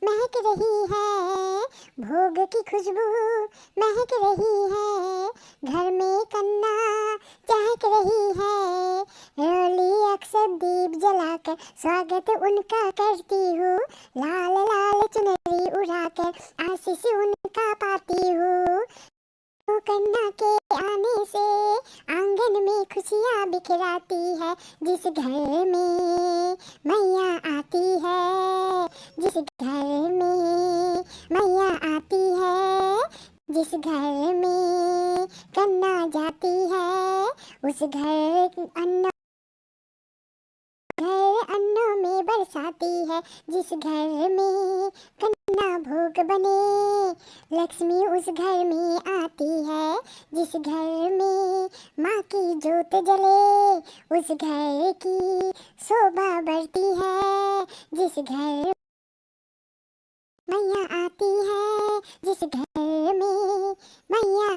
महक रही है, भोग की खुशबू महक रही है, घर में कन्ना चहक रही है, रोली अक्सर दीप जलाकर स्वागत उनका करती हूँ, लाल लाल चुनरी उड़ाकर आशीष उनका पाती हूँ। तो कन्या के आने से आंगन में खुशियाँ बिखराती है, जिस घर में मैया आती है, जिस घर में मैया आती है, जिस घर में कन्या जाती है, उस घर अन्नों में बरसाती है, जिस घर में कन्या भोग बने, लक्ष्मी उस घर में आती है, जिस घर में माँ की जोत जले, उस घर की शोभा बढ़ती है, जिस घर मैया आती है, जिस घर